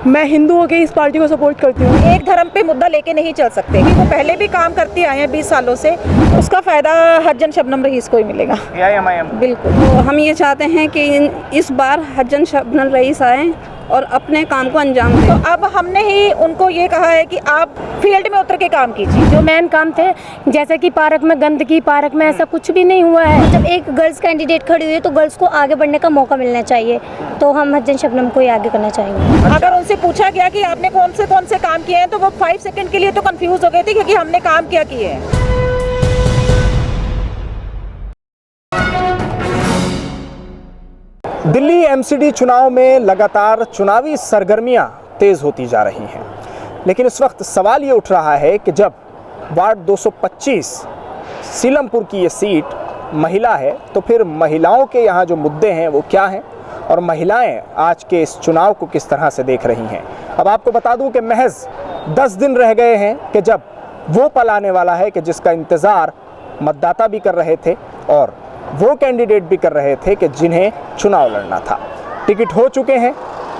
मैं हिंदू होकर इस पार्टी को सपोर्ट करती हूँ। एक धर्म पे मुद्दा लेके नहीं चल सकते। वो पहले भी काम करते आए हैं 20 सालों से, उसका फ़ायदा हज्जन शबनम रईस को ही मिलेगा। बिल्कुल। तो हम ये चाहते हैं कि इस बार हज्जन शबनम रईस आए और अपने काम को अंजाम दें। तो अब हमने ही उनको ये कहा है कि आप फील्ड में उतर के काम कीजिए। जो मेन काम थे, जैसे कि पार्क में गंदगी, पार्क में ऐसा कुछ भी नहीं हुआ है। जब एक गर्ल्स कैंडिडेट खड़ी हुई है तो गर्ल्स को आगे बढ़ने का मौका मिलना चाहिए, तो हम हज्जन शबनम को ही आगे करना चाहेंगे। अगर उनसे पूछा गया कि आपने कौन से काम किए हैं तो वो 5 सेकंड के लिए तो कंफ्यूज हो गए थे क्योंकि हमने काम क्या किए हैं। दिल्ली एमसीडी चुनाव में लगातार चुनावी सरगर्मियां तेज होती जा रही हैं, लेकिन इस वक्त सवाल ये उठ रहा है कि जब वार्ड 225 सीलमपुर की ये सीट महिला है तो फिर महिलाओं के यहाँ जो मुद्दे हैं वो क्या हैं और महिलाएं आज के इस चुनाव को किस तरह से देख रही हैं। अब आपको बता दूं कि महज 10 दिन रह गए हैं कि जब वो पल आने वाला है कि जिसका इंतज़ार मतदाता भी कर रहे थे और वो कैंडिडेट भी कर रहे थे कि जिन्हें चुनाव लड़ना था। टिकट हो चुके हैं,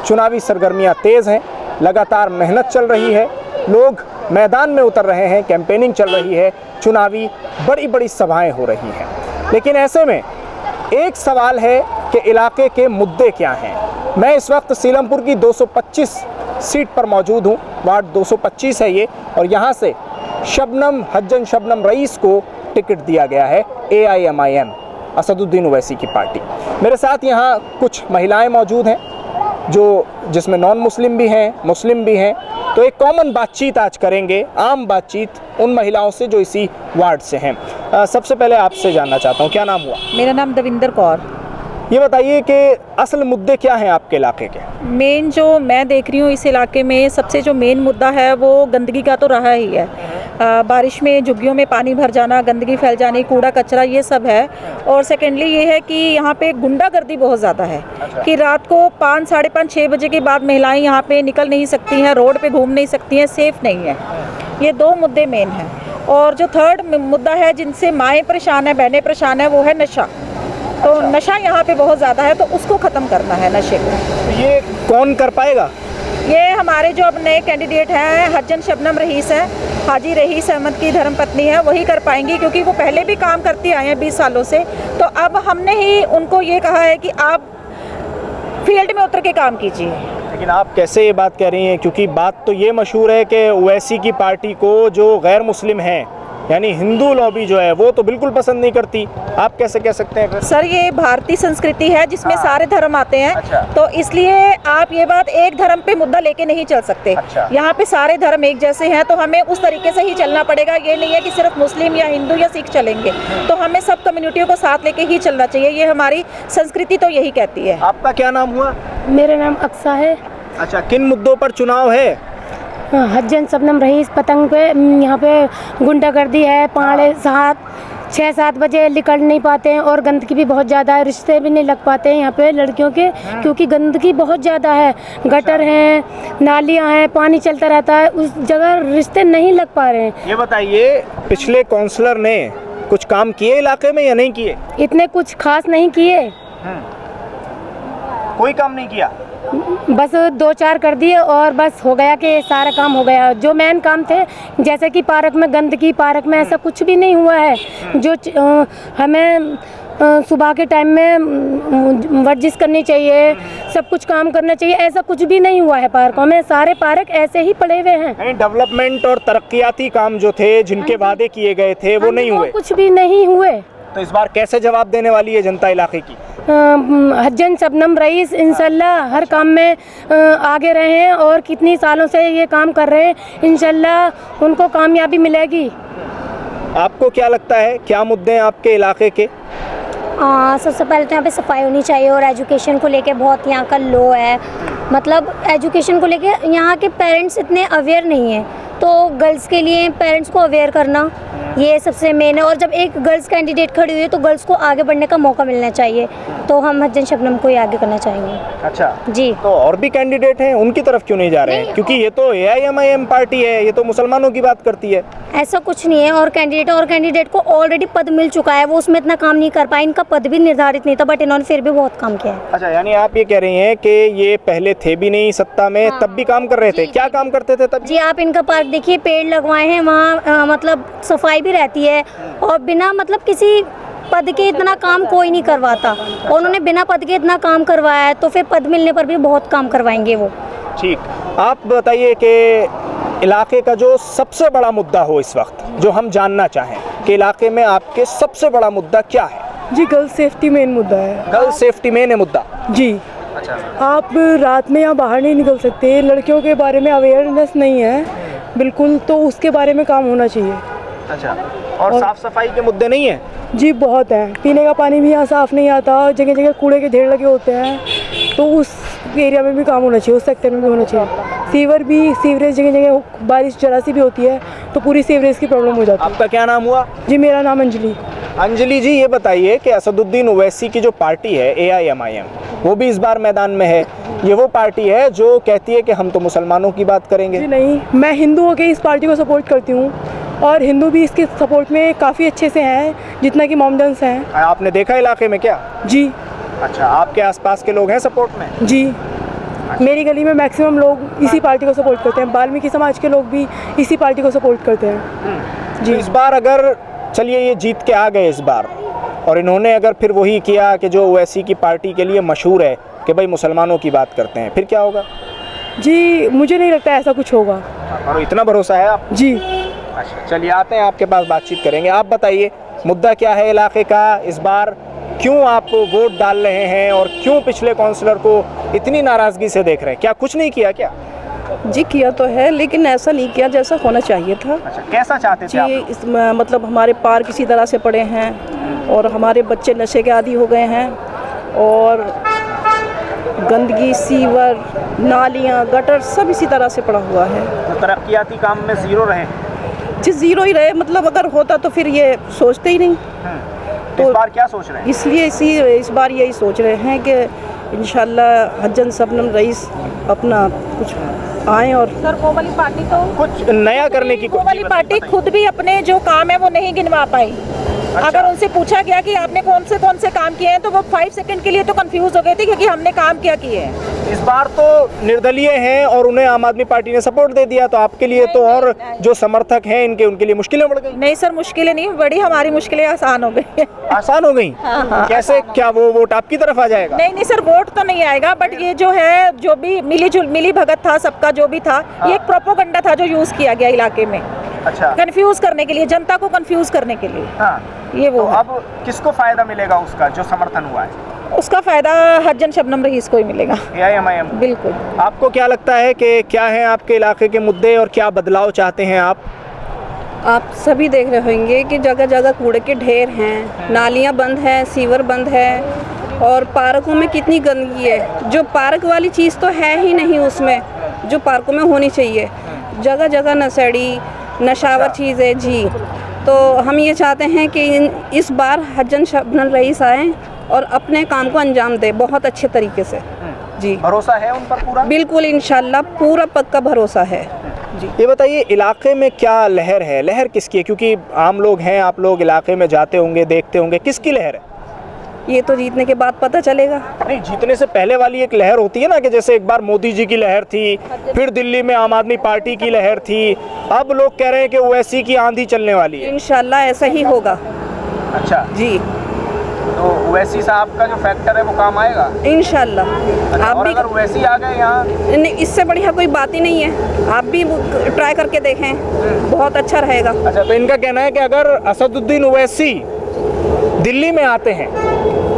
चुनावी सरगर्मियां तेज़ हैं, लगातार मेहनत चल रही है, लोग मैदान में उतर रहे हैं, कैंपेनिंग चल रही है, चुनावी बड़ी बड़ी सभाएं हो रही हैं। लेकिन ऐसे में एक सवाल है कि इलाके के मुद्दे क्या हैं। मैं इस वक्त सीलमपुर की 225 सीट पर मौजूद हूँ। वार्ड 225 है ये, और यहाँ से हज्जन शबनम रईस को टिकट दिया गया है AIMIM असदुद्दीन ओवैसी की पार्टी। मेरे साथ यहाँ कुछ महिलाएं मौजूद हैं जिसमें नॉन मुस्लिम भी हैं, मुस्लिम भी हैं। तो एक कॉमन बातचीत आज करेंगे, आम बातचीत उन महिलाओं से जो इसी वार्ड से हैं। सबसे पहले आपसे जानना चाहता हूँ, क्या नाम हुआ? मेरा नाम दविंदर कौर। ये बताइए कि असल मुद्दे क्या हैं आपके इलाके के? मेन जो मैं देख रही हूँ इस इलाके में सबसे जो मेन मुद्दा है वो गंदगी का तो रहा ही है। बारिश में झुग्गियों में पानी भर जाना, गंदगी फैल जानी, कूड़ा कचरा, ये सब है। और सेकेंडली ये है कि यहाँ पे गुंडागर्दी बहुत ज़्यादा है। कि रात को 5, साढ़े 5, 6 बजे के बाद महिलाएं यहाँ पे निकल नहीं सकती हैं, रोड पे घूम नहीं सकती हैं, सेफ़ नहीं है। ये 2 मुद्दे मेन हैं। और जो थर्ड मुद्दा है जिनसे माएँ परेशान हैं, बहनें परेशान हैं, वो है नशा। तो नशा यहाँ पे बहुत ज़्यादा है, तो उसको ख़त्म करना है, नशे को। ये कौन कर पाएगा? ये हमारे जो अब नए कैंडिडेट हैं, हज्जन शबनम रईस है, हाजी रईस अहमद की धर्मपत्नी है, वही कर पाएंगी क्योंकि वो पहले भी काम करती आए हैं 20 सालों से। तो अब हमने ही उनको ये कहा है कि आप फील्ड में उतर के काम कीजिए। लेकिन आप कैसे ये बात कह रही हैं, क्योंकि बात तो ये मशहूर है कि ओवैसी की पार्टी को जो गैर मुस्लिम हैं, यानी हिंदू लॉबी जो है वो तो बिल्कुल पसंद नहीं करती। आप कैसे कह सकते हैं? सर, ये भारतीय संस्कृति है जिसमें सारे धर्म आते हैं। अच्छा। तो इसलिए आप ये बात एक धर्म पे मुद्दा लेके नहीं चल सकते। अच्छा। यहाँ पे सारे धर्म एक जैसे हैं, तो हमें उस तरीके से ही चलना पड़ेगा। ये नहीं है कि सिर्फ मुस्लिम या हिंदू या सिख चलेंगे, तो हमें सब कम्युनिटियों को साथ लेके ही चलना चाहिए। ये हमारी संस्कृति तो यही कहती है। आपका क्या नाम हुआ? मेरा नाम अक्सा है। अच्छा, किन मुद्दों पर चुनाव है? हज्जन शबनम रईस पतंग पे, यहाँ पे गुंडागर्दी है, 6-7 बजे निकल नहीं पाते हैं और गंदगी भी बहुत ज़्यादा है, रिश्ते भी नहीं लग पाते हैं यहाँ पे लड़कियों के, क्योंकि गंदगी बहुत ज़्यादा है। गटर हैं, नालियाँ हैं, पानी चलता रहता है, उस जगह रिश्ते नहीं लग पा रहे हैं। ये बताइए, पिछले काउंसलर ने कुछ काम किए इलाके में या नहीं किए? इतने कुछ खास नहीं किए, कोई काम नहीं किया, बस 2-4 कर दिए और बस हो गया कि सारा काम हो गया। जो मेन काम थे, जैसे कि पार्क में गंदगी, पार्क में ऐसा कुछ भी नहीं हुआ है। जो हमें सुबह के टाइम में वर्जिश करनी चाहिए, सब कुछ काम करना चाहिए, ऐसा कुछ भी नहीं हुआ है पार्कों में। सारे पार्क ऐसे ही पड़े हुए हैं। डेवलपमेंट और तरक्याती काम जो थे, जिनके वादे किए गए थे, वो नहीं हुए, कुछ भी नहीं हुए। तो इस बार कैसे जवाब देने वाली है जनता इलाके की? हज्जन शबनम रईस इंशाल्लाह हर काम में आगे रहे हैं और कितनी सालों से ये काम कर रहे हैं, इंशाल्लाह उनको कामयाबी मिलेगी। आपको क्या लगता है, क्या मुद्दे हैं आपके इलाके के? सबसे पहले तो यहाँ पे सफाई होनी चाहिए और एजुकेशन को लेके बहुत यहाँ का लो है। मतलब एजुकेशन को लेके यहाँ के पेरेंट्स इतने अवेयर नहीं हैं, तो गर्ल्स के लिए पेरेंट्स को अवेयर करना ये सबसे मेन है। और जब एक गर्ल्स कैंडिडेट खड़ी हुई है तो गर्ल्स को आगे बढ़ने का मौका मिलना चाहिए, तो हम हज्जन शबनम को ही आगे करना चाहेंगे। अच्छा जी। तो और भी कैंडिडेट हैं, उनकी तरफ क्यों नहीं जा रहे हैं? नहीं, क्योंकि ये तो AIMIM पार्टी है, ये तो मुसलमानों की बात करती है। ऐसा कुछ नहीं है। और कैंडिडेट को ऑलरेडी पद मिल चुका है, वो उसमें इतना काम नहीं कर पाए। इनका पद भी निर्धारित नहीं था, बट इन्होंने फिर भी बहुत काम किया है। अच्छा, यानी आप ये कह रही हैं कि ये पहले थे भी नहीं सत्ता में, तब भी काम कर रहे थे। क्या काम करते थे तब? जी, आप इनका पार्क देखिए, पेड़ लगवाए हैं वहाँ, मतलब सफाई भी रहती है, और बिना मतलब किसी पद के इतना काम कोई नहीं करवाता, और उन्होंने बिना पद के इतना काम करवाया है, तो फिर पद मिलने पर भी बहुत काम करवाएंगे वो। ठीक, आप बताइए कि इलाके का जो सबसे बड़ा मुद्दा हो इस वक्त, जो हम जानना चाहें कि इलाके में आपके सबसे बड़ा मुद्दा क्या है? जी, गर्ल्स सेफ्टी मेन मुद्दा है। गर्ल्स सेफ्टी मेन है मुद्दा। जी। अच्छा। आप रात में यहाँ बाहर नहीं निकल सकते, लड़कियों के बारे में अवेयरनेस नहीं है बिल्कुल, तो उसके बारे में काम होना चाहिए। अच्छा, और साफ सफाई के मुद्दे नहीं है? जी, बहुत है। पीने का पानी भी यहाँ साफ़ नहीं आता, जगह जगह कूड़े के ढेर लगे होते हैं, तो उस एरिया में भी काम होना चाहिए, उस सेक्टर में भी होना चाहिए। सीवरेज जगह जगह बारिश जरा सी भी होती है तो पूरी सीवरेज की प्रॉब्लम हो जाती है। आपका क्या नाम हुआ? जी, मेरा नाम अंजलि। अंजलि जी, ये बताइए कि असदुद्दीन ओवैसी की जो पार्टी है AIMIM, वो भी इस बार मैदान में है। ये वो पार्टी है जो कहती है कि हम तो मुसलमानों की बात करेंगे। जी नहीं, मैं हिंदू होकर इस पार्टी को सपोर्ट करती हूँ, और हिंदू भी इसके सपोर्ट में काफ़ी अच्छे से हैं, जितना कि मोमडन्स हैं। आपने देखा इलाके में क्या? जी। अच्छा, आपके आसपास के लोग हैं सपोर्ट में? जी, मेरी गली में मैक्सिमम लोग इसी पार्टी को सपोर्ट करते हैं। वाल्मीकि समाज के लोग भी इसी पार्टी को सपोर्ट करते हैं। जी। इस बार अगर चलिए ये जीत के आ गए इस बार, और इन्होंने अगर फिर वही किया कि जो ओवैसी की पार्टी के लिए मशहूर है कि भाई मुसलमानों की बात करते हैं, फिर क्या होगा? जी, मुझे नहीं लगता ऐसा कुछ होगा। और इतना भरोसा है आप? जी। अच्छा, चलिए आते हैं आपके पास, बातचीत करेंगे। आप बताइए मुद्दा क्या है इलाके का इस बार, क्यों आप वोट डाल रहे हैं, और क्यों पिछले काउंसलर को इतनी नाराज़गी से देख रहे हैं? क्या कुछ नहीं किया क्या? जी, किया तो है, लेकिन ऐसा नहीं किया जैसा होना चाहिए था। अच्छा, कैसा चाहते थे आप? जी, इस मतलब हमारे पार्क इसी तरह से पड़े हैं, और हमारे बच्चे नशे के आदी हो गए हैं, और गंदगी, सीवर, नालियाँ, गटर सब इसी तरह से पड़ा हुआ है। तो तरक्याती काम में ज़ीरो रहे? जी, ज़ीरो ही रहे, मतलब अगर होता तो फिर ये सोचते ही नहीं। तो इस बार क्या सोच रहे हैं? इसलिए इस बार यही सोच रहे हैं कि इंशाल्लाह हज्जन शबनम रईस अपना कुछ आए, और सर वो वाली पार्टी तो कुछ नया करने की वो वाली पार्टी खुद भी अपने जो काम है वो नहीं गिनवा पाई। अच्छा। अगर उनसे पूछा गया कि आपने कौन से काम किए हैं, तो वो 5 सेकंड के लिए तो कंफ्यूज हो गए थे, क्योंकि हमने काम क्या किए हैं। इस बार तो निर्दलीय हैं और उन्हें आम आदमी पार्टी ने सपोर्ट दे दिया, तो आपके लिए तो और जो समर्थक हैं इनके, उनके लिए मुश्किलें बढ़ गई। नहीं सर, मुश्किलें नहीं बढ़ी, हमारी मुश्किलें आसान हो गई। आसान हो गई? कैसे? क्या वो वोट आपकी तरफ आ जाएगा? नहीं सर, वोट तो नहीं आएगा, बट ये जो है, जो भी मिली भगत था सबका, जो भी था, ये एक प्रोपोगंडा था जो यूज किया गया इलाके में। अच्छा, कंफ्यूज करने के लिए, जनता को कंफ्यूज करने के लिए। हाँ। ये वो तो है। अब किसको फायदा मिलेगा उसका जो समर्थन हुआ है? उसका फायदा हज्जन शबनम रईस को ही मिलेगा। AIMIM। बिल्कुल। आपको क्या लगता है कि क्या है आपके इलाके के मुद्दे, और क्या बदलाव चाहते हैं आप? आप सभी देख रहे होंगे कि जगह जगह कूड़े के ढेर हैं, नालियाँ बंद हैं, सीवर बंद है, और पार्कों में कितनी गंदगी है। जो पार्क वाली चीज़ तो है ही नहीं उसमें, जो पार्कों में होनी चाहिए। जगह जगह नशेड़ी, नशावर चीज़ें। जी, तो हम ये चाहते हैं कि इस बार हज्जन शबनम रईस आए और अपने काम को अंजाम दे बहुत अच्छे तरीके से। जी, भरोसा है उन पर पूरा? बिल्कुल, इंशाल्लाह पूरा पक्का भरोसा है। जी, ये बताइए इलाके में क्या लहर है? लहर किसकी है? क्योंकि आम लोग हैं, आप लोग इलाके में जाते होंगे, देखते होंगे, किसकी लहर है? ये तो जीतने के बाद पता चलेगा। नहीं, जीतने से पहले वाली एक लहर होती है ना, कि जैसे एक बार मोदी जी की लहर थी, फिर दिल्ली में आम आदमी पार्टी की लहर थी, अब लोग कह रहे हैं कि ओवैसी की आंधी चलने वाली है। इंशाल्लाह ऐसा ही होगा। अच्छा जी, तो ओवैसी साहब का जो फैक्टर है वो काम आएगा इंशाल्लाह। आप और भी, अगर ओवैसी आ गए यहाँ? नहीं, इससे बढ़िया कोई बात ही नहीं है। आप भी ट्राई करके देखें, बहुत अच्छा रहेगा। अच्छा, तो इनका कहना है कि अगर असदुद्दीन ओवैसी दिल्ली में आते हैं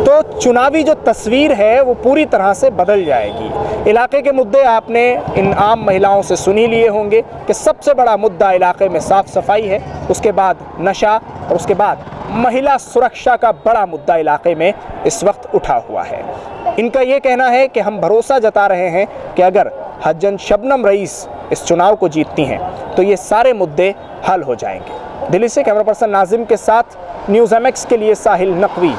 तो चुनावी जो तस्वीर है वो पूरी तरह से बदल जाएगी। इलाके के मुद्दे आपने इन आम महिलाओं से सुन ही लिए होंगे कि सबसे बड़ा मुद्दा इलाके में साफ सफाई है, उसके बाद नशा, और उसके बाद महिला सुरक्षा का बड़ा मुद्दा इलाके में इस वक्त उठा हुआ है। इनका ये कहना है कि हम भरोसा जता रहे हैं कि अगर हज्जन शबनम रईस इस चुनाव को जीतती हैं तो ये सारे मुद्दे हल हो जाएंगे। दिल्ली से कैमरा पर्सन नाजिम के साथ न्यूज़ MX के लिए साहिल नकवी।